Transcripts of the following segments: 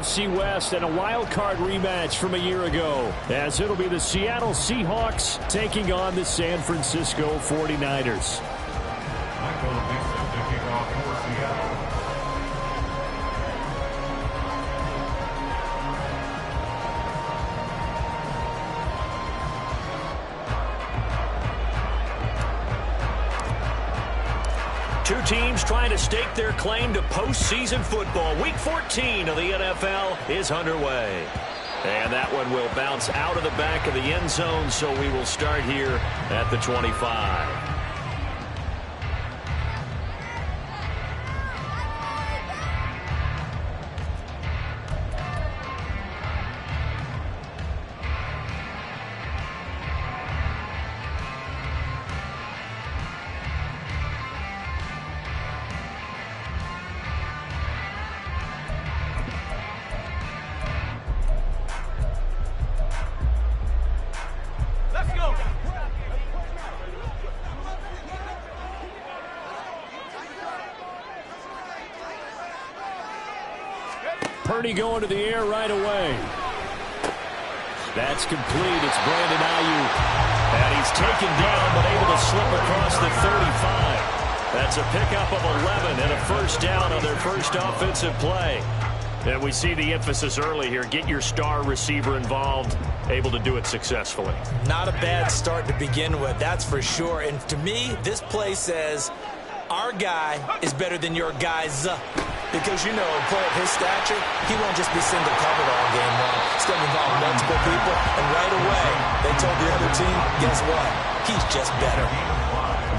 NFC West and a wild card rematch from a year ago, as it'll be the Seattle Seahawks taking on the San Francisco 49ers. Two teams trying to stake their claim to postseason football. Week 14 of the NFL is underway. And that one will bounce out of the back of the end zone, so we will start here at the 25. Purdy going to the air right away. That's complete. It's Brandon Ayuk. And he's taken down, but able to slip across the 35. That's a pickup of 11 and a first down on their first offensive play. And we see the emphasis early here. Get your star receiver involved. Able to do it successfully. Not a bad start to begin with, that's for sure. And to me, this play says our guy is better than your guy's. Because, you know, a player of his stature, he won't just be single covered all game long. He's going to involve multiple people. And right away, they told the other team, guess what? He's just better.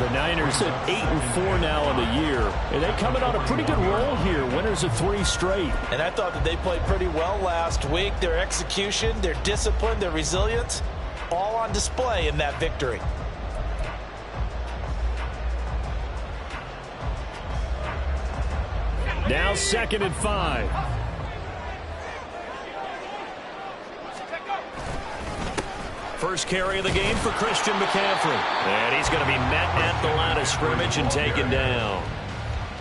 The Niners at 8-4 now in the year. And they coming on a pretty good roll here. Winners of 3 straight. And I thought that they played pretty well last week. Their execution, their discipline, their resilience, all on display in that victory. Now 2nd and 5. First carry of the game for Christian McCaffrey. And he's going to be met at the line of scrimmage and taken down.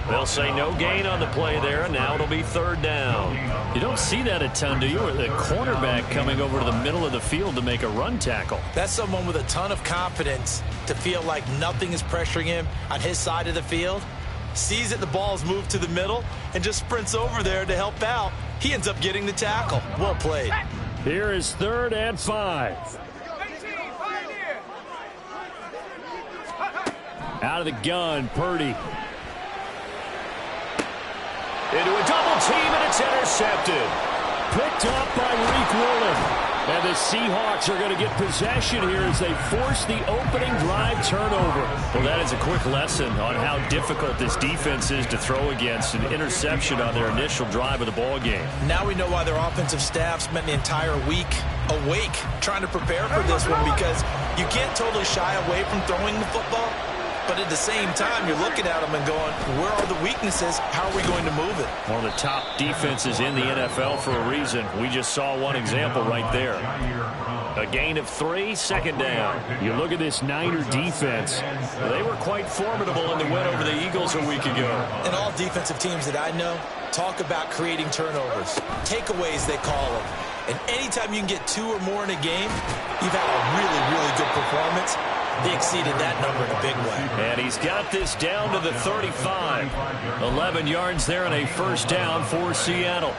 They'll say no gain on the play there, and now it'll be 3rd down. You don't see that a ton, do you? The cornerback coming over to the middle of the field to make a run tackle. That's someone with a ton of confidence to feel like nothing is pressuring him on his side of the field. Sees that the ball is moved to the middle and just sprints over there to help out. He ends up getting the tackle. Well played. Here is 3rd and 5. Out of the gun, Purdy. Into a double team, and it's intercepted. Picked up by Reek Woolen. And the Seahawks are going to get possession here as they force the opening drive turnover. Well, that is a quick lesson on how difficult this defense is to throw against. An interception on their initial drive of the ball game. Now we know why their offensive staff spent the entire week awake trying to prepare for this one, because you can't totally shy away from throwing the football. But at the same time, you're looking at them and going, where are the weaknesses? How are we going to move it? One of the top defenses in the NFL for a reason. We just saw one example right there. A gain of 3, 2nd down. You look at this Niner defense. They were quite formidable in the win over the Eagles a week ago. And all defensive teams that I know talk about creating turnovers. Takeaways, they call them. And anytime you can get 2 or more in a game, you've had a really, really good performance. They exceeded that number in a big way. And he's got this down to the 35. 11 yards there and a first down for Seattle.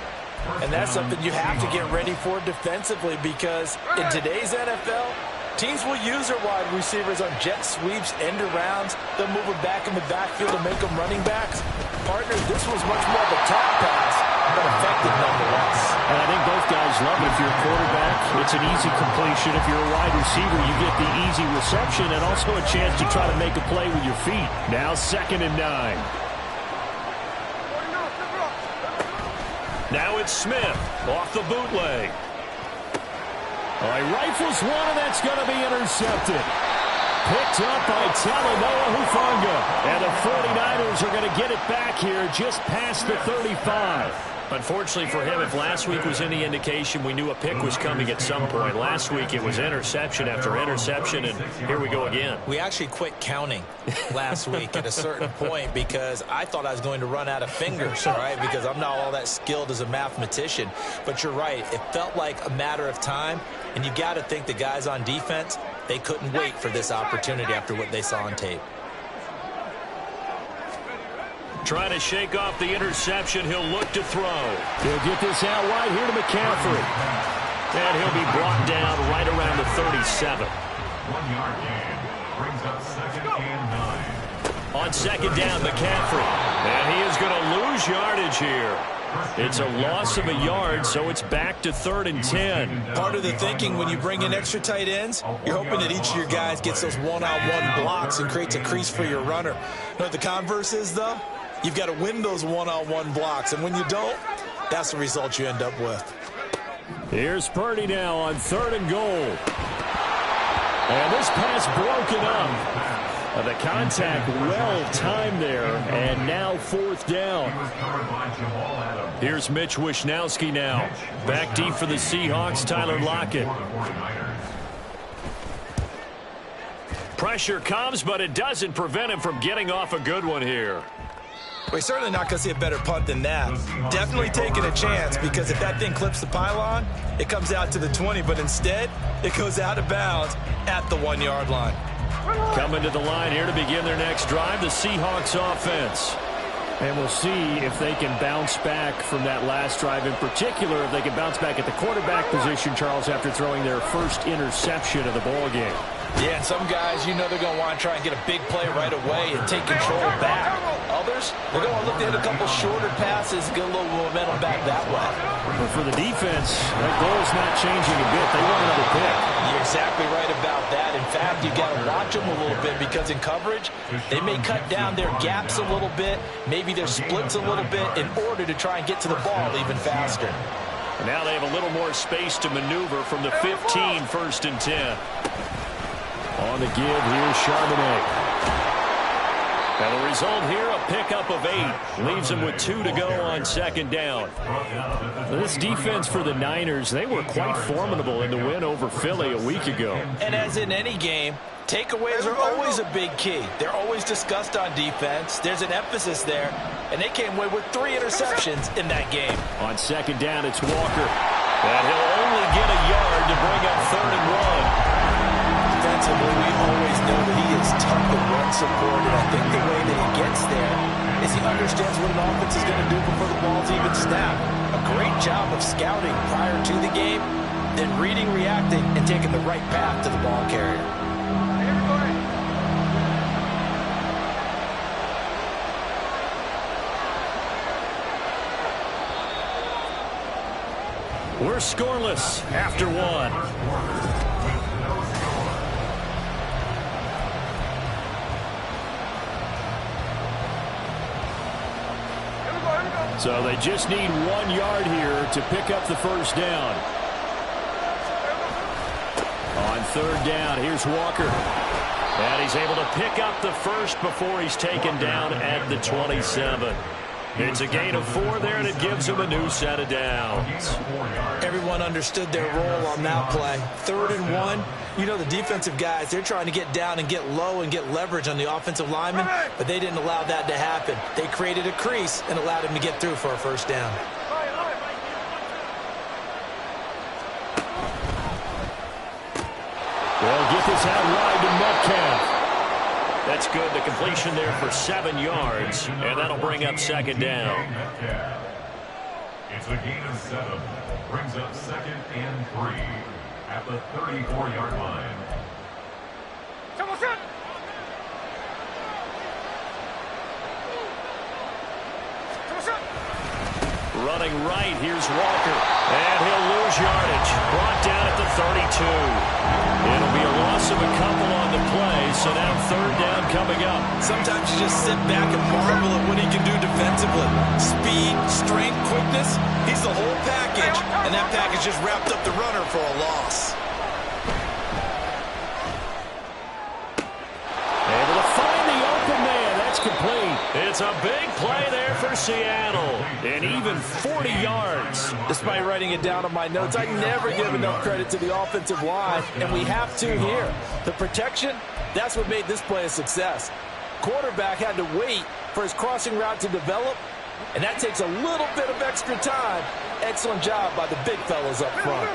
And that's something you have to get ready for defensively, because in today's NFL, teams will use their wide receivers on jet sweeps, end arounds. They'll move them back in the backfield and make them running backs. Partners, this was much more of a top pass, but effective nonetheless. And I think both guys love it. If you're a quarterback, it's an easy completion. If you're a wide receiver, you get the easy reception and also a chance to try to make a play with your feet. Now 2nd and 9. Now it's Smith off the bootleg. All right, rifles one, and that's going to be intercepted. Picked up by Talanoa Hufanga. And the 49ers are going to get it back here just past the 35. Unfortunately for him, if last week was any indication, we knew a pick was coming at some point. Last week it was interception after interception, and here we go again. We actually quit counting last week at a certain point because I thought I was going to run out of fingers, right? Because I'm not all that skilled as a mathematician. But you're right. It felt like a matter of time, and you got to think the guys on defense, they couldn't wait for this opportunity after what they saw on tape. Trying to shake off the interception. He'll look to throw. He'll get this out wide here to McCaffrey. And he'll be brought down right around the 37. 1 yard gain. Brings up 2nd and 9. On 2nd down, McCaffrey. And he is going to lose yardage here. It's a loss of a yard, so it's back to 3rd and 10. Part of the thinking when you bring in extra tight ends, you're hoping that each of your guys gets those one-on-one blocks and creates a crease for your runner. You know what the converse is, though? You've got to win those one-on-one blocks, and when you don't, that's the result you end up with. Here's Purdy now on 3rd and goal. And this pass broken up. The contact well timed there, and now 4th down. Here's Mitch Wishnowsky now. Back deep for the Seahawks, Tyler Lockett. Pressure comes, but it doesn't prevent him from getting off a good one here. We're certainly not going to see a better punt than that. Definitely taking a chance, because if that thing clips the pylon, it comes out to the 20, but instead, it goes out of bounds at the 1 yard line. Coming to the line here to begin their next drive, the Seahawks offense. And we'll see if they can bounce back from that last drive. In particular, if they can bounce back at the quarterback position, Charles, after throwing their first interception of the ball game. Yeah, and some guys, you know they're going to want to try and get a big play right away and take control back. Others, they're going to look to hit a couple shorter passes, get a little momentum back that way. But for the defense, that goal's not changing a bit. They want another pick. You're exactly right about that. In fact, you've got to watch them a little bit, because in coverage, they may cut down their gaps a little bit, maybe their splits a little bit, in order to try and get to the ball even faster. And now they have a little more space to maneuver from the 15, 1st and 10. On the give, here's Charbonnet. And the result here, a pickup of 8. Leaves them with 2 to go on 2nd down. This defense for the Niners, they were quite formidable in the win over Philly a week ago. And as in any game, takeaways are always a big key. They're always discussed on defense. There's an emphasis there. And they came away with 3 interceptions in that game. On 2nd down, it's Walker. And he'll only get a yard to bring up 3rd and 1. Defensively, we always know that he is tough to run support, and I think the way that he gets there is he understands what an offense is going to do before the ball's even snapped. A great job of scouting prior to the game, then reading, reacting, and taking the right path to the ball carrier. We're scoreless after 1. So they just need 1 yard here to pick up the 1st down. On 3rd down, here's Walker. And he's able to pick up the first before he's taken down at the 27. It's a gain of 4 there, and it gives him a new set of downs. Everyone understood their role on that play. 3rd and 1. You know, the defensive guys, they're trying to get down and get low and get leverage on the offensive lineman, but they didn't allow that to happen. They created a crease and allowed him to get through for a 1st down. They'll get this out wide to Metcalf. That's good. The completion there for 7 yards, and that'll bring up 2nd down. It's a gain of 7. Brings up 2nd and 3 at the 34-yard line. Running right, here's Walker. And he'll lose yardage. Brought down at the 32. It'll be a loss of a couple on the play, so now 3rd down coming up. Sometimes you just sit back and marvel at what he can do defensively. Speed, strength, quickness, he's the whole package. And that package just wrapped up the runner for a loss. Able to find the open man. That's complete. It's a big play there for Seattle. And even 40 yards. Despite writing it down on my notes, I never give enough credit to the offensive line, and we have to here. The protection, that's what made this play a success. Quarterback had to wait for his crossing route to develop, and that takes a little bit of extra time. Excellent job by the big fellas up front.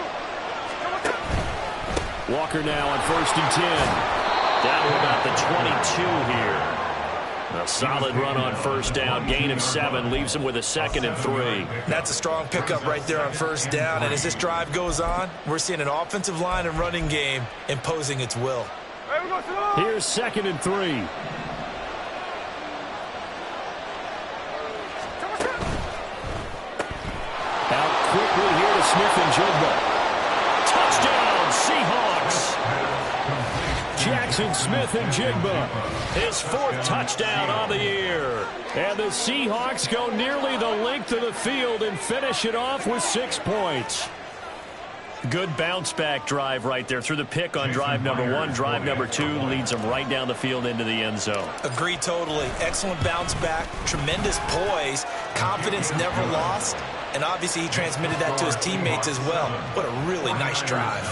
Walker now on 1st and 10. Down to about the 22 here. A solid run on 1st down. Gain of 7 leaves him with a 2nd and 3. That's a strong pickup right there on 1st down. And as this drive goes on, we're seeing an offensive line and running game imposing its will. Here's 2nd and 3. Out quickly here to Smith and Jigba. Touchdown, Seahawks. Jackson Smith and Jigba. His 4th touchdown on the year. And the Seahawks go nearly the length of the field and finish it off with 6 points. Good bounce-back drive right there through the pick on drive number 1. Drive number 2 leads them right down the field into the end zone. Agree totally. Excellent bounce-back, tremendous poise, confidence never lost, and obviously he transmitted that to his teammates as well. What a really nice drive.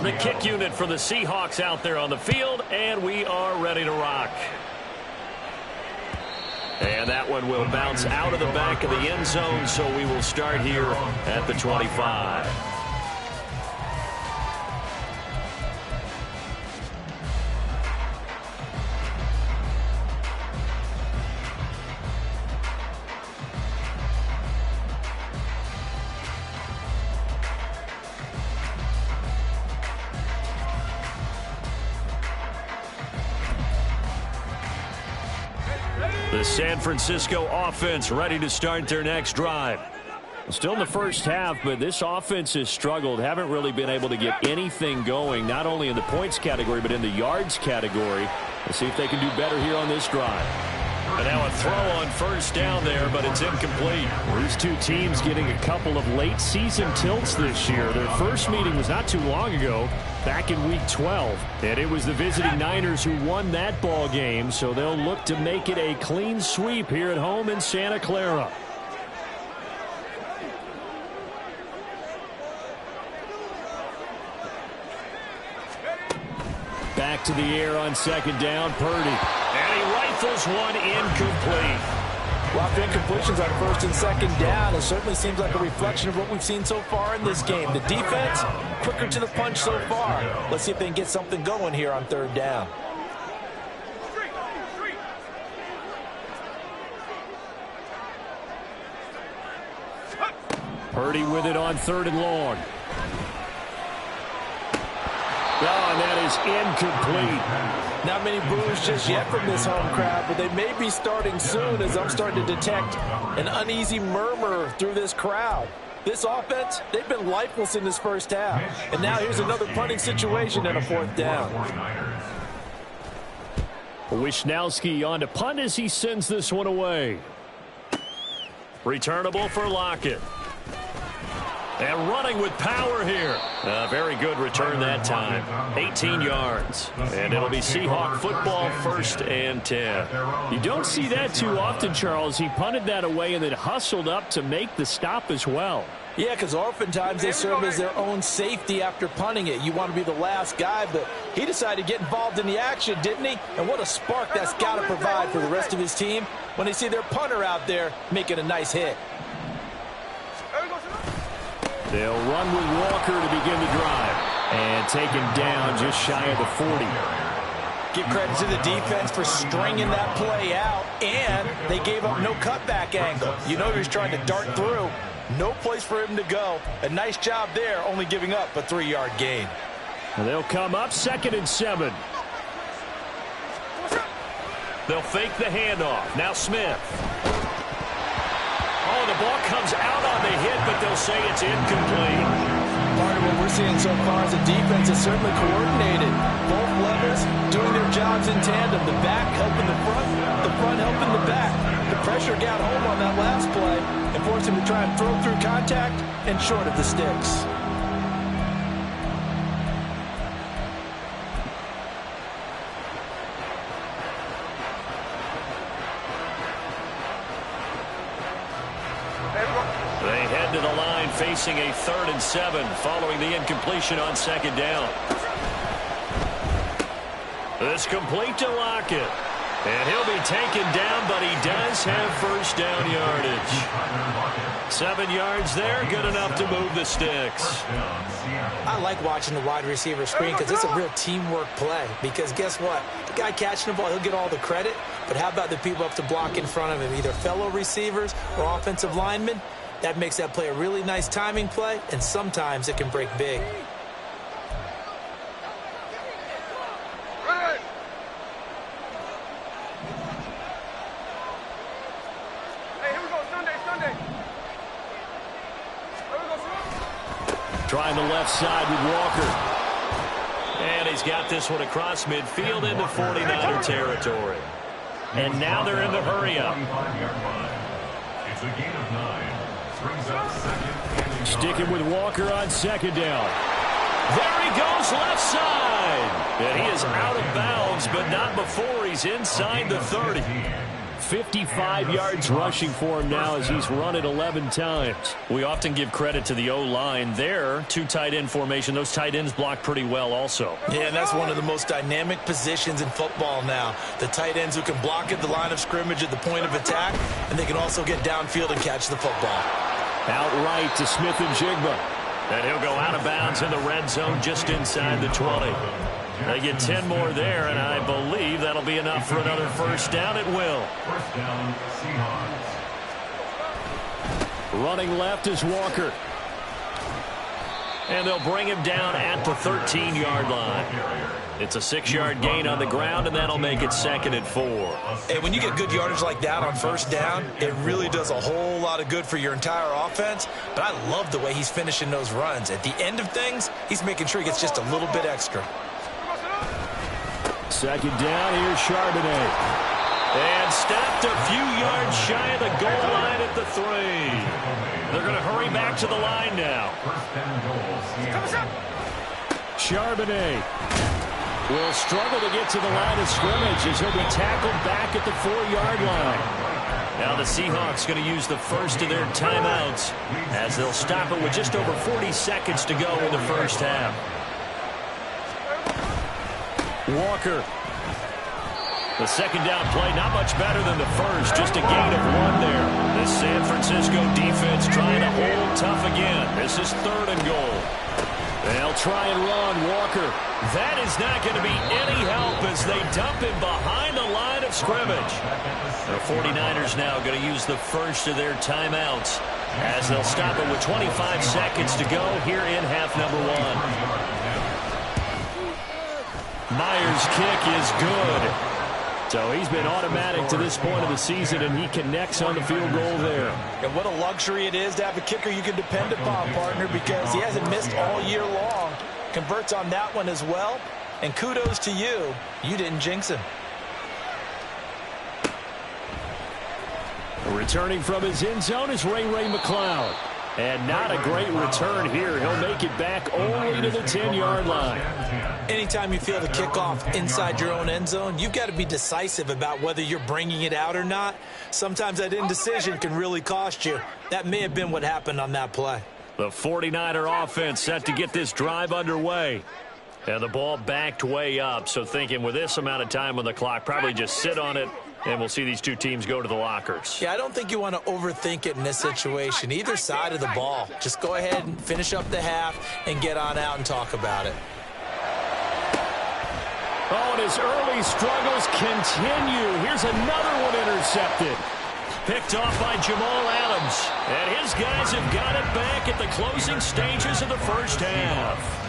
The kick unit for the Seahawks out there on the field, and we are ready to rock. And that one will bounce out of the back of the end zone, so we will start here at the 25. The San Francisco offense ready to start their next drive. Still in the first half, but this offense has struggled. Haven't really been able to get anything going, not only in the points category, but in the yards category. Let's see if they can do better here on this drive. And now a throw on 1st down there, but it's incomplete. These two teams getting a couple of late season tilts this year. Their first meeting was not too long ago, back in week 12. And it was the visiting Niners who won that ball game, so they'll look to make it a clean sweep here at home in Santa Clara. Back to the air on 2nd down, Purdy. And he rifles one incomplete. A lot of incompletions on 1st and 2nd down. It certainly seems like a reflection of what we've seen so far in this game. The defense, quicker to the punch so far. Let's see if they can get something going here on 3rd down. Purdy with it on 3rd and long. Oh, and that is incomplete. Not many boos just yet from this home crowd, but they may be starting soon as I'm starting to detect an uneasy murmur through this crowd. This offense, they've been lifeless in this first half. And now here's another punting situation and a 4th down. Wisnowski on to punt as he sends this one away. Returnable for Lockett. And running with power here. A very good return that time. 18 yards. And it'll be Seahawk football, 1st and 10. You don't see that too often, Charles. He punted that away and then hustled up to make the stop as well. Yeah, because oftentimes they serve as their own safety after punting it. You want to be the last guy, but he decided to get involved in the action, didn't he? And what a spark that's got to provide for the rest of his team when they see their punter out there making a nice hit. They'll run with Walker to begin the drive. And taken down just shy of the 40. Give credit to the defense for stringing that play out, and they gave up no cutback angle. You know he was trying to dart through. No place for him to go. A nice job there, only giving up a 3-yard gain. And they'll come up 2nd and 7. They'll fake the handoff. Now Smith. Oh, the ball comes out on the hit, but they'll say it's incomplete. Part of what we're seeing so far is the defense is certainly coordinated. Both levels doing their jobs in tandem. The back helping the front helping the back. The pressure got home on that last play and forced him to try and throw through contact and short of the sticks. head to the line facing a 3rd and 7 following the incompletion on 2nd down. This complete to Lockett. And he'll be taken down, but he does have 1st down yardage. 7 yards there, good enough to move the sticks. I like watching the wide receiver screen because it's a real teamwork play. Because guess what? The guy catching the ball, he'll get all the credit. But how about the people up to block in front of him, either fellow receivers or offensive linemen? That makes that play a really nice timing play, and sometimes it can break big. Trying the left side with Walker. And he's got this one across midfield into 49er territory. And now they're in the hurry-up. It's a gain of 9. Brings up 2nd and Sticking with Walker on 2nd down. There he goes, left side. And he is out of bounds, but not before he's inside the 30. 55 yards rushing for him now as he's run it 11 times. We often give credit to the O-line there. 2 tight end formation. Those tight ends block pretty well also. Yeah, and that's one of the most dynamic positions in football now. The tight ends who can block at the line of scrimmage at the point of attack, and they can also get downfield and catch the football. Outright to Smith and Jigba. And he'll go out of bounds in the red zone just inside the 20. They get 10 more there, and I believe that'll be enough for another 1st down. It will. 1st down, Seahawks. Running left is Walker. And they'll bring him down at the 13-yard line. It's a 6-yard gain on the ground, and that'll make it 2nd and 4. Hey, when you get good yardage like that on 1st down, it really does a whole lot of good for your entire offense. But I love the way he's finishing those runs. At the end of things, he's making sure he gets just a little bit extra. 2nd down, here's Charbonnet. And stopped a few yards shy of the goal line at the 3. They're going to hurry back to the line now. Charbonnet will struggle to get to the line of scrimmage as he'll be tackled back at the 4-yard line. Now the Seahawks going to use the first of their timeouts as they'll stop it with just over 40 seconds to go in the 1st half. Walker. The 2nd down play, not much better than the first, just a gain of 1 there. The San Francisco defense trying to hold tough again. This is 3rd and goal. They'll try and run Walker. That is not going to be any help as they dump him behind the line of scrimmage. The 49ers now going to use the first of their timeouts as they'll stop it with 25 seconds to go here in half number 1. Myers' kick is good. So he's been automatic to this point of the season, and he connects on the field goal there. And what a luxury it is to have a kicker you can depend upon, partner, because he hasn't missed all year long. Converts on that one as well. And kudos to you. You didn't jinx him. Returning from his end zone is Ray McCloud. And not a great return here. He'll make it back only to the 10-yard line. Anytime you feel the kickoff inside your own end zone, you've got to be decisive about whether you're bringing it out or not. Sometimes that indecision can really cost you. That may have been what happened on that play. The 49er offense set to get this drive underway. And the ball backed way up. So thinking with this amount of time on the clock, probably just sit on it. And we'll see these two teams go to the lockers. Yeah, I don't think you want to overthink it in this situation. Either side of the ball. Just go ahead and finish up the half and get on out and talk about it. Oh, and his early struggles continue. Here's another one intercepted. Picked off by Jamal Adams. And his guys have got it back at the closing stages of the 1st half.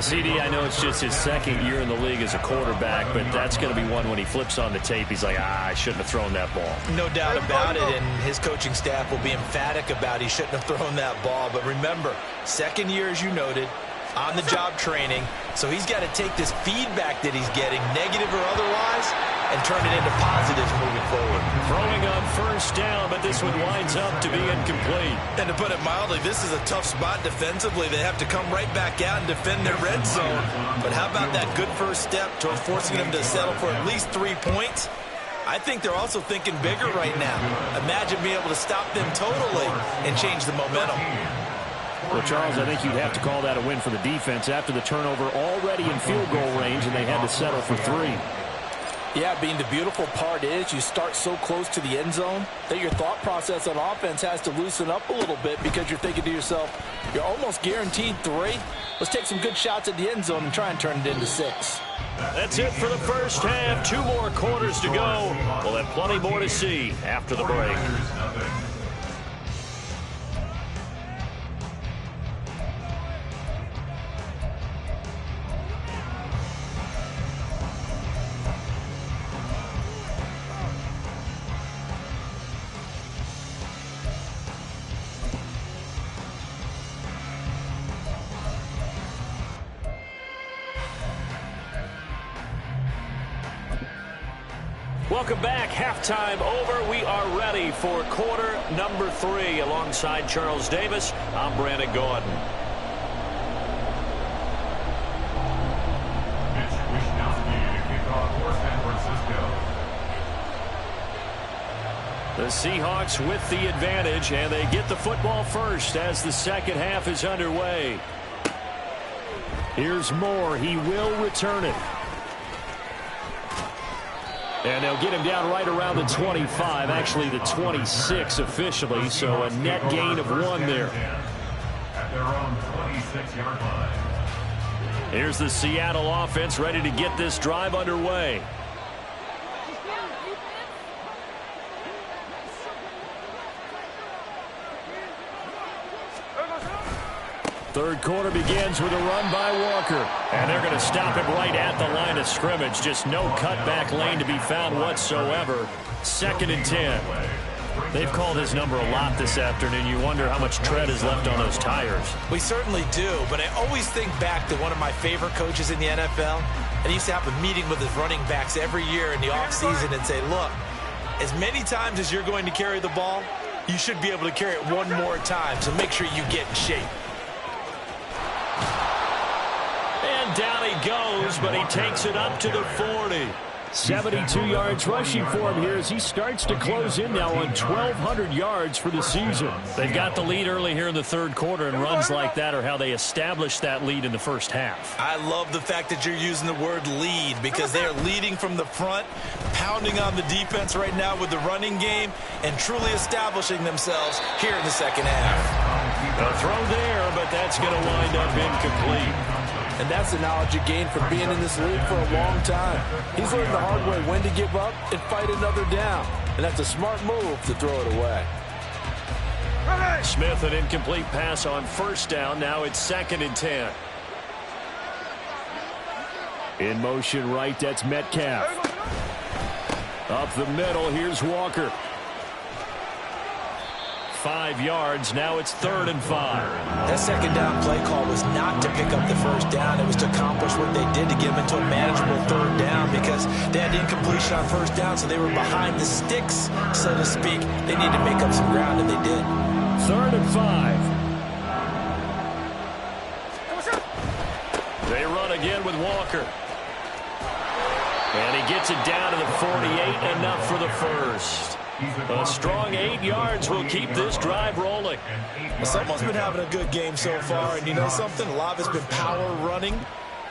CD, I know it's just his 2nd year in the league as a quarterback, but that's going to be one when he flips on the tape. He's like, I shouldn't have thrown that ball. No doubt about it, and his coaching staff will be emphatic about he shouldn't have thrown that ball. But remember, 2nd year, as you noted, on-the-job training. So he's got to take this feedback that he's getting, negative or otherwise, and turn it into positives moving forward. Throwing on 1st down, but this one winds up to be incomplete. And to put it mildly, this is a tough spot defensively. They have to come right back out and defend their red zone. But how about that good first step toward forcing them to settle for at least 3 points? I think they're also thinking bigger right now. Imagine being able to stop them totally and change the momentum. Well, Charles, I think you'd have to call that a win for the defense after the turnover already in field goal range, and they had to settle for 3. Yeah, Bean, the beautiful part is you start so close to the end zone that your thought process on offense has to loosen up a little bit because you're thinking to yourself, you're almost guaranteed 3. Let's take some good shots at the end zone and try and turn it into 6. That's it for the first half. 2 more quarters to go. We'll have plenty more to see after the break. Welcome back. Halftime over. We are ready for quarter number 3. Alongside Charles Davis, I'm Brandon Gordon. The Seahawks with the advantage, and they get the football first as the second half is underway. Here's Moore. He will return it. And they'll get him down right around the 25, actually the 26 officially, so a net gain of 1 there. At their own 26-yard line. Here's the Seattle offense ready to get this drive underway. Third quarter begins with a run by Walker. And they're going to stop him right at the line of scrimmage. Just no cutback lane to be found whatsoever. 2nd and 10. They've called his number a lot this afternoon. You wonder how much tread is left on those tires. We certainly do, but I always think back to one of my favorite coaches in the NFL. And he used to have a meeting with his running backs every year in the offseason and say, look, as many times as you're going to carry the ball, you should be able to carry it 1 more time, so make sure you get in shape. And down he goes, but he takes it up to the 40. 72 yards rushing for him here as he starts to close in now on 1,200 yards for the season. They've got the lead early here in the third quarter, and runs like that are how they establish that lead in the first half. I love the fact that you're using the word lead because they are leading from the front, pounding on the defense right now with the running game, and truly establishing themselves here in the second half. A throw there, but that's going to wind up incomplete. And that's the knowledge you gain from being in this league for a long time. He's learned the hard way when to give up and fight another down. And that's a smart move to throw it away. Smith, an incomplete pass on first down. Now it's 2nd and 10. In motion right, that's Metcalf. Up the middle, here's Walker. 5 yards. Now it's 3rd and 5. That second down play call was not to pick up the first down. It was to accomplish what they did to get them into a manageable 3rd down because they had incompletion on first down, so they were behind the sticks, so to speak. They needed to make up some ground, and they did. 3rd and 5. They run again with Walker. And he gets it down to the 48, enough for the first. A strong 8 yards will keep this drive rolling. Well, someone's been having a good game so far, and you know something? A lot of it's been power running.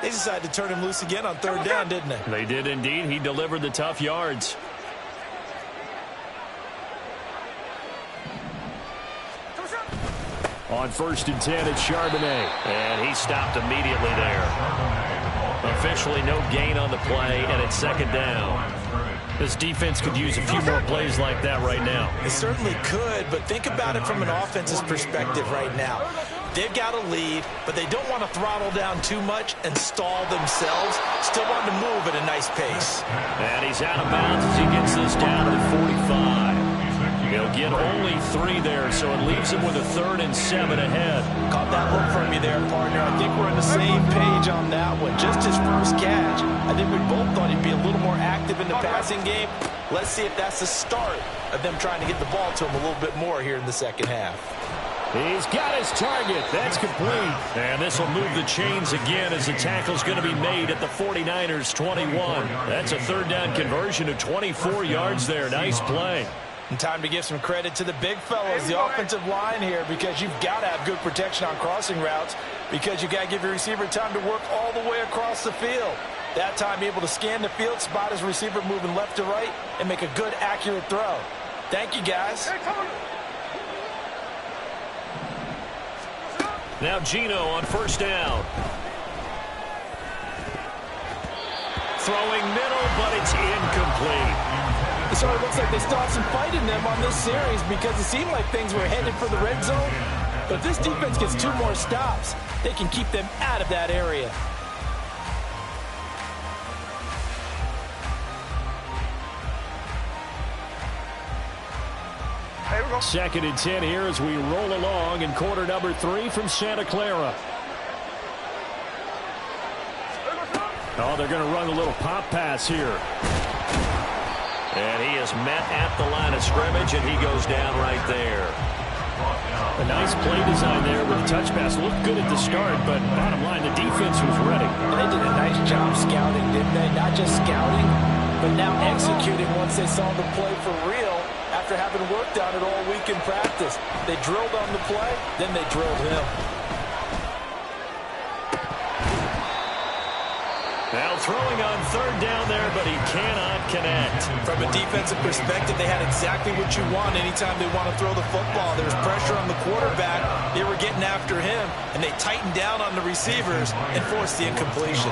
They decided to turn him loose again on 3rd down, didn't they? They did indeed. He delivered the tough yards. On 1st and 10, it's Charbonnet. And he stopped immediately there. Officially no gain on the play, and it's 2nd down. This defense could use a few more plays like that right now. They certainly could, but think about it from an offense's perspective right now. They've got a lead, but they don't want to throttle down too much and stall themselves. Still want to move at a nice pace. And he's out of bounds as he gets this down to the 45. He'll get only 3 there, so it leaves him with a 3rd and 7 ahead. Caught that look from you there, partner. I think we're on the same page on that one. Just his first catch. I think we both thought he'd be a little more active in the passing game. Let's see if that's the start of them trying to get the ball to him a little bit more here in the second half. He's got his target. That's complete. And this will move the chains again as the tackle's going to be made at the 49ers 21. That's a third down conversion of 24 yards there. Nice play. And time to give some credit to the big fellas, the offensive line here, because you've got to have good protection on crossing routes, because you've got to give your receiver time to work all the way across the field. That time able to scan the field, spot his receiver moving left to right, and make a good, accurate throw. Thank you, guys. Now Gino on first down. Throwing middle, but it's incomplete. It sort of looks like they still have some fight in them on this series, because it seemed like things were headed for the red zone. But if this defense gets 2 more stops, they can keep them out of that area. Second and 10 here as we roll along in quarter number 3 from Santa Clara. Oh, they're going to run a little pop pass here. And he is met at the line of scrimmage, and he goes down right there. A nice play design there with the touch pass. Looked good at the start, but bottom line, the defense was ready. They did a nice job scouting, didn't they? Not just scouting, but now executing once they saw the play for real after having worked on it all week in practice. They drilled on the play, then they drilled him. Now throwing on third down there, but he cannot connect. From a defensive perspective, they had exactly what you want anytime they want to throw the football. There was pressure on the quarterback. They were getting after him, and they tightened down on the receivers and forced the incompletion.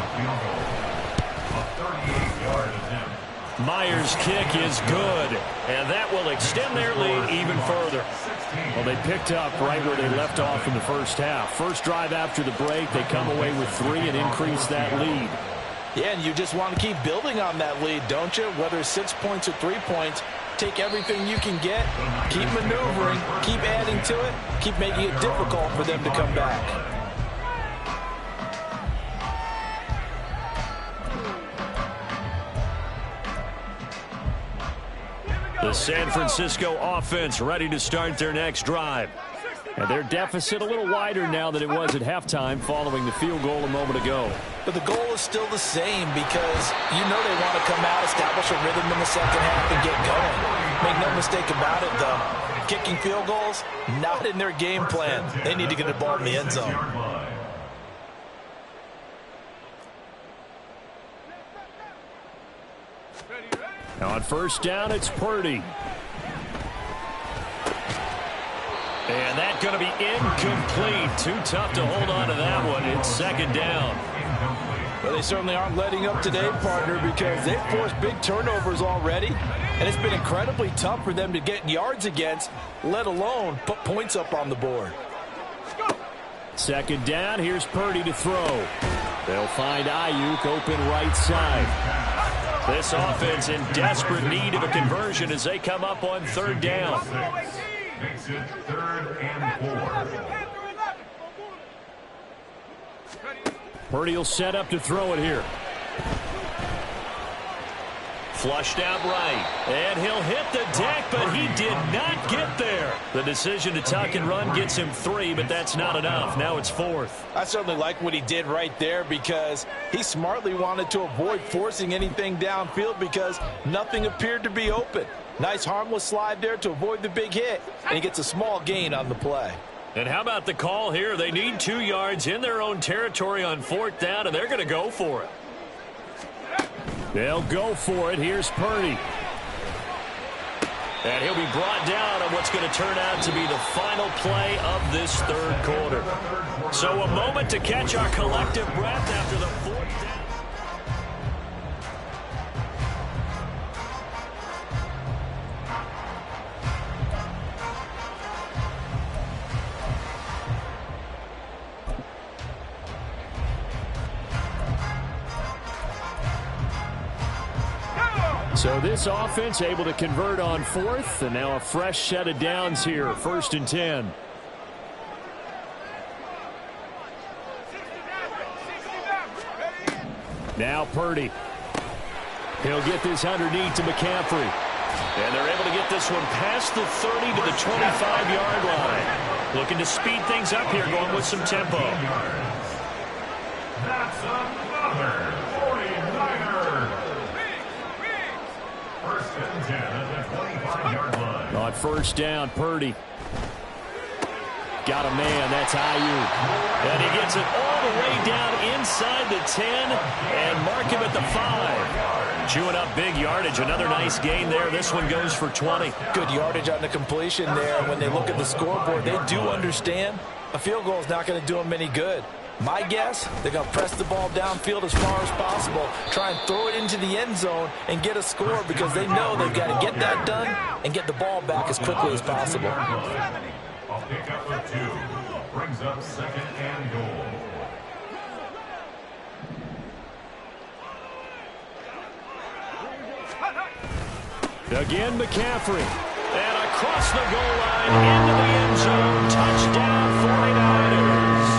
Myers' kick is good, and that will extend their lead even further. Well, they picked up right where they left off in the first half. First drive after the break, they come away with 3 and increase that lead. Yeah, and you just want to keep building on that lead, don't you? Whether it's 6 points or 3 points, take everything you can get, keep maneuvering, keep adding to it, keep making it difficult for them to come back. The San Francisco offense ready to start their next drive. And their deficit a little wider now than it was at halftime following the field goal a moment ago. But the goal is still the same, because you know they want to come out, establish a rhythm in the second half, and get going. Make no mistake about it, though. Kicking field goals, not in their game plan. They need to get the ball in the end zone. Now on first down, it's Purdy. And that's going to be incomplete. Too tough to hold on to that one. It's second down. Well, they certainly aren't letting up today, partner, because they've forced big turnovers already. And it's been incredibly tough for them to get yards against, let alone put points up on the board. Second down, here's Purdy to throw. They'll find Ayuk open right side. This offense in desperate need of a conversion as they come up on third down. Makes it 3rd and 4. Purdy will set up to throw it here. Flushed out right. And he'll hit the deck, but he did not get there. The decision to tuck and run gets him 3, but that's not enough. Now it's 4th. I certainly like what he did right there, because he smartly wanted to avoid forcing anything downfield because nothing appeared to be open. Nice harmless slide there to avoid the big hit, and he gets a small gain on the play. And how about the call here? They need 2 yards in their own territory on 4th down, and they're going to go for it. They'll go for it. Here's Purdy. And he'll be brought down on what's going to turn out to be the final play of this 3rd quarter. So a moment to catch our collective breath after the 4th down. So this offense able to convert on 4th, and now a fresh set of downs here, 1st and 10. Now Purdy. He'll get this underneath to McCaffrey. And they're able to get this one past the 30 to the 25-yard line. Looking to speed things up here, going with some tempo. That's another 49er. First and 10 at the 25-yard line. On first down, Purdy. Got a man, that's Ayuk. And he gets it all the way down inside the 10 and mark him at the 5. Chewing up big yardage. Another nice gain there. This one goes for 20. Good yardage on the completion there. When they look at the scoreboard, they do understand a field goal is not going to do them any good. My guess, they're going to press the ball downfield as far as possible, try and throw it into the end zone and get a score because they know they've got to get that done and get the ball back as quickly as possible. A pickup of 2 brings up second and goal. Again, McCaffrey. And across the goal line into the end zone. Touchdown 49ers.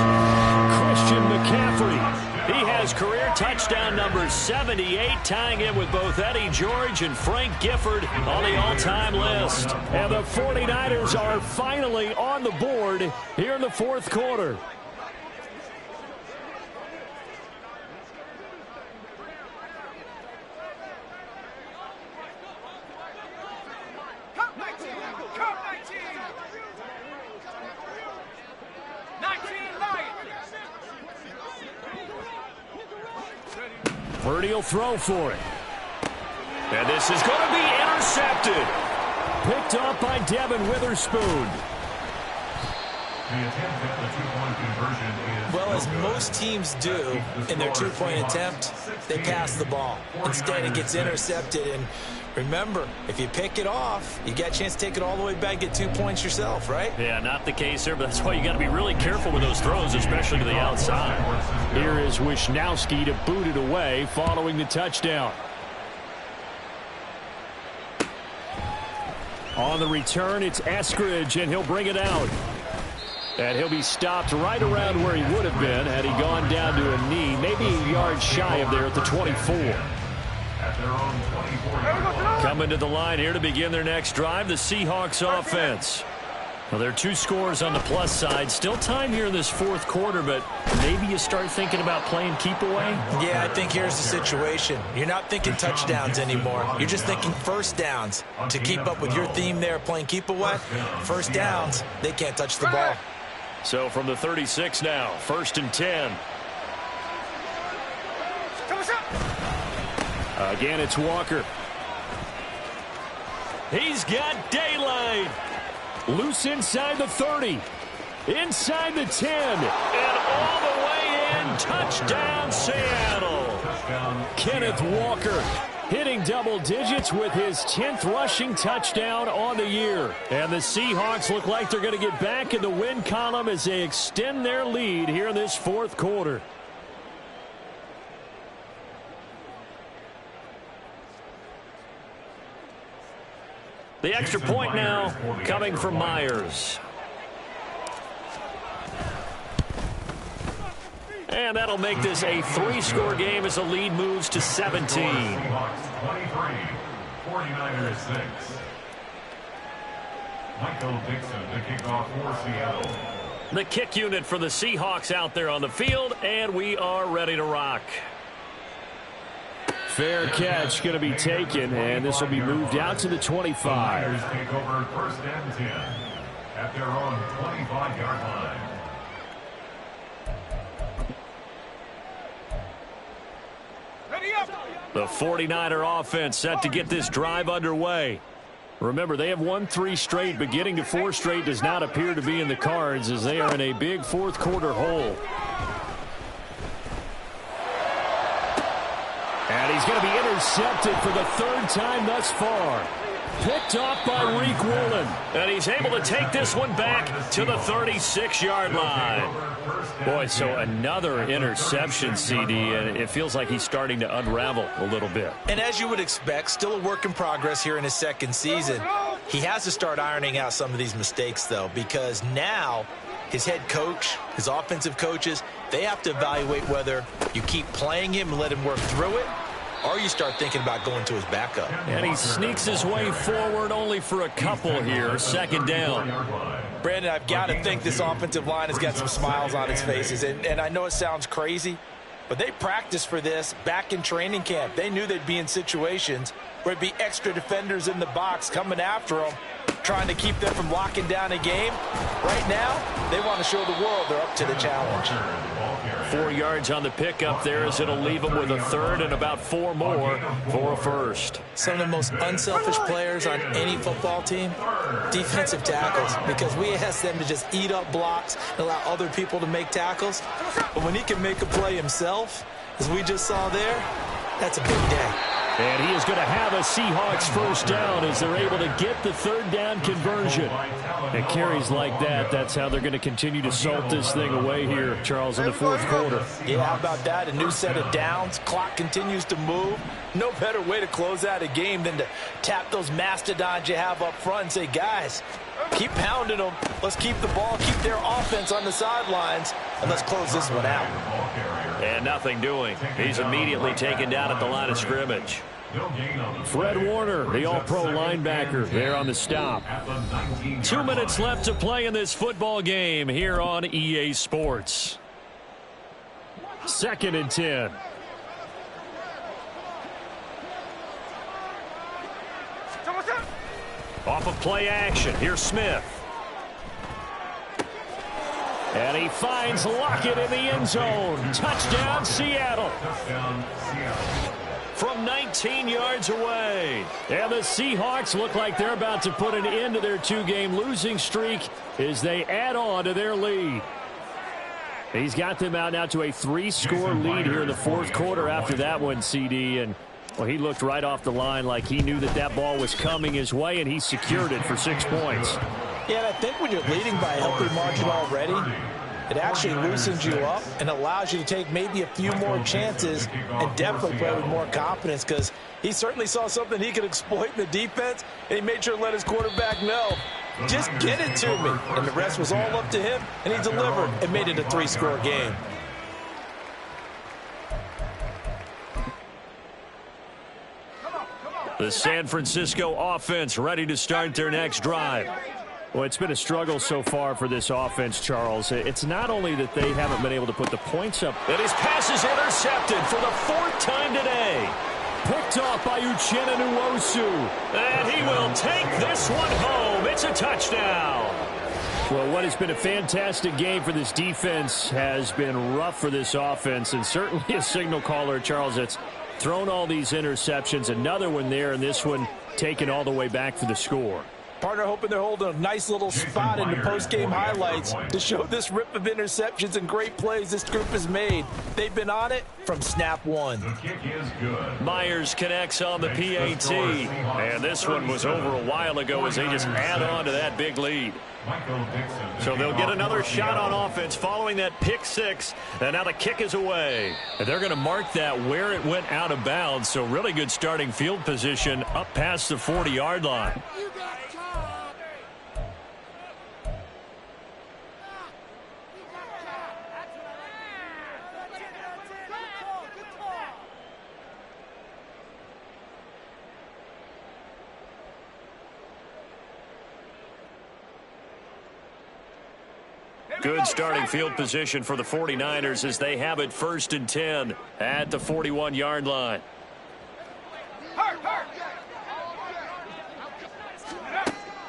Christian McCaffrey. He has career touchdown number 78, tying him with both Eddie George and Frank Gifford on the all-time list. And the 49ers are finally on the board here in the fourth quarter. Purdy will throw for it. And this is going to be intercepted. Picked off by Devin Witherspoon. The attempt at the two-point conversion is... Well, as most teams do in their two-point attempt, they pass the ball. Instead, it gets intercepted. And remember, if you pick it off, you got a chance to take it all the way back, get 2 points yourself, right? Yeah, not the case there, but that's why you got to be really careful with those throws, especially to the outside. Here is Wisnowski to boot it away following the touchdown. On the return, it's Eskridge, and he'll bring it out. And he'll be stopped right around where he would have been had he gone down to a knee, maybe a yard shy of there at the 24. At their own 24-yard line. Coming to the line here to begin their next drive, the Seahawks offense. Well, there are 2 scores on the plus side. Still time here in this fourth quarter, but maybe you start thinking about playing keep away? Yeah, I think here's the situation. You're not thinking touchdowns anymore. You're just thinking first downs. To keep up with your theme there, playing keep away, first downs, they can't touch the ball. So from the 36 now, first and 10. Again, it's Walker. He's got daylight. Loose inside the 30. Inside the 10. And all the way in. Touchdown, Seattle. Kenneth Walker hitting double digits with his 10th rushing touchdown on the year. And the Seahawks look like they're going to get back in the win column as they extend their lead here in this fourth quarter. The extra point now coming from Myers. And that'll make this a 3-score game as the lead moves to 17. Seahawks 23, 49ers 6. Michael Dixon to kick off for Seattle. The kick unit for the Seahawks out there on the field, and we are ready to rock. Fair catch going to be taken, and this will be moved out to the 25. The Niners take over first and 10 at their own 25-yard line. The 49er offense set to get this drive underway. Remember, they have won 3 straight, but getting to 4 straight does not appear to be in the cards as they are in a big fourth quarter hole. And he's going to be intercepted for the 3rd time thus far. Picked off by Reek Woolen. And he's able to take this one back to the 36-yard line. Boy, so another interception, CD, and it feels like he's starting to unravel a little bit. And as you would expect, still a work in progress here in his 2nd season. He has to start ironing out some of these mistakes, though, because now his head coach, his offensive coaches, they have to evaluate whether you keep playing him and let him work through it, or you start thinking about going to his backup. And he sneaks his way forward only for a couple here. 2nd down. Brandon, I've got to think this offensive line has got some smiles on its faces. And I know it sounds crazy, but they practiced for this back in training camp. They knew they'd be in situations where it'd be extra defenders in the box coming after them, trying to keep them from locking down a game. Right now, they want to show the world they're up to the challenge. 4 yards on the pickup there as it'll leave them with a third and about 4 more for a first. Some of the most unselfish players on any football team, defensive tackles, because we ask them to just eat up blocks and allow other people to make tackles. But when he can make a play himself, as we just saw there, that's a big day. And he is going to have a Seahawks first down as they're able to get the third down conversion. And carries like that, that's how they're going to continue to salt this thing away here, Charles, in the fourth quarter. Yeah, how about that? A new set of downs. Clock continues to move. No better way to close out a game than to tap those mastodons you have up front and say, guys, keep pounding them. Let's keep the ball, keep their offense on the sidelines, and let's close this one out. And nothing doing. He's immediately taken down at the line of scrimmage. Fred Warner, the all-pro linebacker, there on the stop. 2 minutes left to play in this football game here on EA Sports. 2nd and 10. Off of play action, here's Smith. And he finds Lockett in the end zone. Touchdown, Seattle. From 19 yards away. And the Seahawks look like they're about to put an end to their 2-game losing streak as they add on to their lead. He's got them out now to a 3-score lead here in the fourth quarter after that one, CD. And, well, he looked right off the line like he knew that that ball was coming his way, and he secured it for 6 points. Yeah, and I think when you're leading by a healthy margin already, it actually loosens you up and allows you to take maybe a few more chances and definitely play with more confidence, because he certainly saw something he could exploit in the defense, and he made sure to let his quarterback know, just get it to me. And the rest was all up to him, and he delivered and made it a 3-score game. The San Francisco offense ready to start their next drive. Well, it's been a struggle so far for this offense, Charles. It's not only that they haven't been able to put the points up. And his pass is intercepted for the 4th time today. Picked off by Uchenna Nwosu. And he will take this one home. It's a touchdown. Well, what has been a fantastic game for this defense has been rough for this offense, and certainly a signal caller, Charles, that's thrown all these interceptions. Another one there, and this one taken all the way back for the score. Partner hoping they're holding a nice little spot in the post-game highlights to show this rip of interceptions and great plays this group has made. They've been on it from snap one. The kick is good. Myers connects on the PAT. And this one was over a while ago as they just add on to that big lead. So they'll get another shot on offense following that pick 6. And now the kick is away. And they're going to mark that where it went out of bounds. So really good starting field position up past the 40-yard line. Good starting field position for the 49ers as they have it 1st and 10 at the 41-yard line.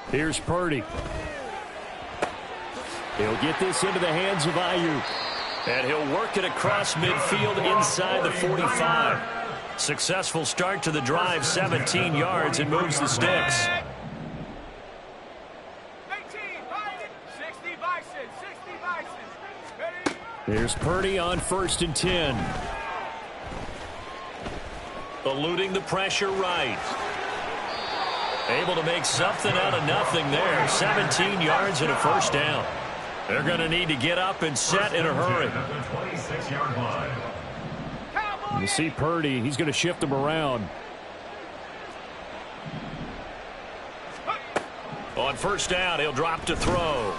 Here's Purdy. He'll get this into the hands of Ayuk. And he'll work it across midfield inside the 45. Successful start to the drive, 17 yards, and moves the sticks. Here's Purdy on 1st and 10. Eluding the pressure right. Able to make something out of nothing there. 17 yards and a first down. They're going to need to get up and set in a hurry. You see Purdy, he's going to shift them around. On 1st down, he'll drop to throw.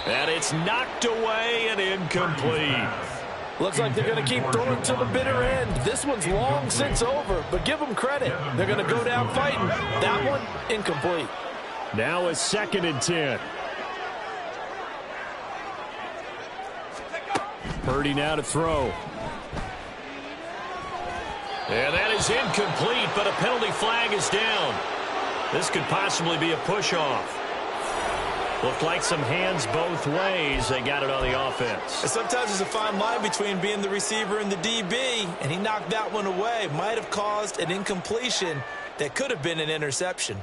And it's knocked away and incomplete. Looks like they're going to keep throwing to the bitter end. This one's long since over, but give them credit. They're going to go down fighting. That one, incomplete. Now a 2nd and 10. Purdy now to throw. And that is incomplete, but a penalty flag is down. This could possibly be a push-off. Looked like some hands both ways. They got it on the offense. And sometimes there's a fine line between being the receiver and the DB, and he knocked that one away. Might have caused an incompletion that could have been an interception.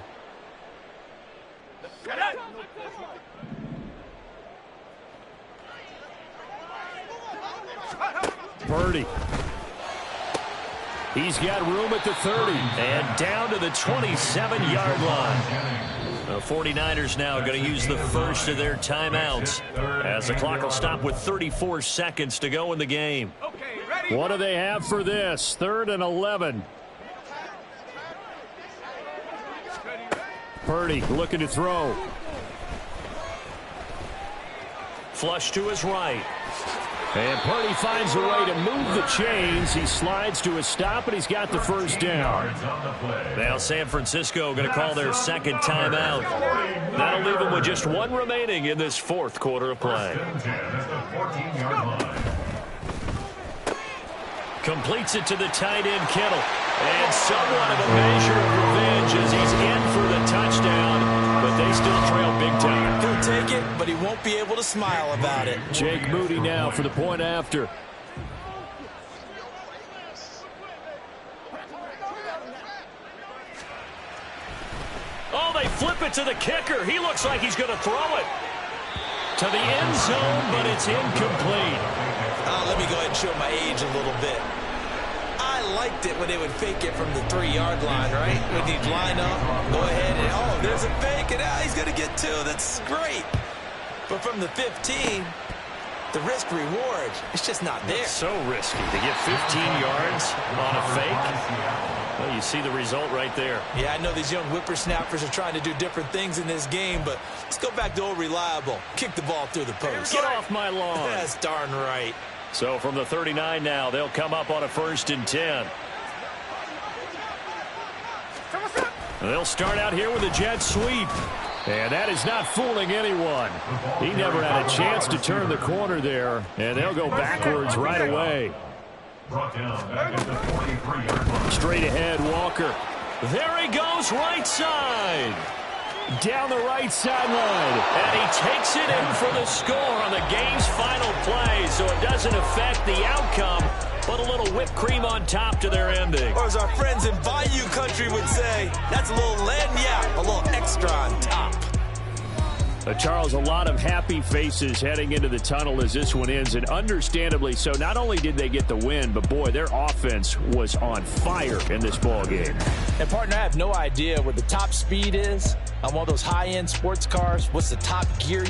Purdy. He's got room at the 30. And down to the 27-yard line. The 49ers now going to use the first of their timeouts as the clock will stop with 34 seconds to go in the game. What do they have for this? 3rd and 11. Purdy looking to throw. Flush to his right. And Purdy finds a way to move the chains. He slides to a stop, and he's got the first down. Now San Francisco going to call their 2nd timeout. That'll leave them with just 1 remaining in this 4th quarter of play. Completes it to the tight end, Kittle. And somewhat of a measure of revenge as he's in for the touchdown, but they still trail big time. He'll take it, but he won't be able to smile about it. Jake Moody now for the point after. Oh, they flip it to the kicker. He looks like he's going to throw it to the end zone, but it's incomplete. Let me go ahead and show my age a little bit. I liked it when they would fake it from the 3-yard line, right? When he'd line up, go ahead, and oh, there's a fake, and he's going to get 2. That's great. But from the 15, the risk-reward, it's just not there. It's so risky to get 15 yards on a fake. Well, you see the result right there. Yeah, I know these young whippersnappers are trying to do different things in this game, but let's go back to old reliable. Kick the ball through the post. Get off my lawn. That's darn right. So from the 39 now, they'll come up on a 1st and 10. They'll start out here with a jet sweep. And that is not fooling anyone. He never had a chance to turn the corner there, and they'll go backwards right away. Straight ahead, Walker. There he goes, right side. Down the right sideline. And he takes it in for the score on the game's final play, so it doesn't affect the outcome, but a little whipped cream on top to their ending. Or as our friends in Bayou Country would say, that's a little lagniappe, a little extra on top. Charles, a lot of happy faces heading into the tunnel as this one ends, and understandably so. Not only did they get the win, but boy, their offense was on fire in this ball game. And partner, I have no idea what the top speed is on one of those high-end sports cars. What's the top gear you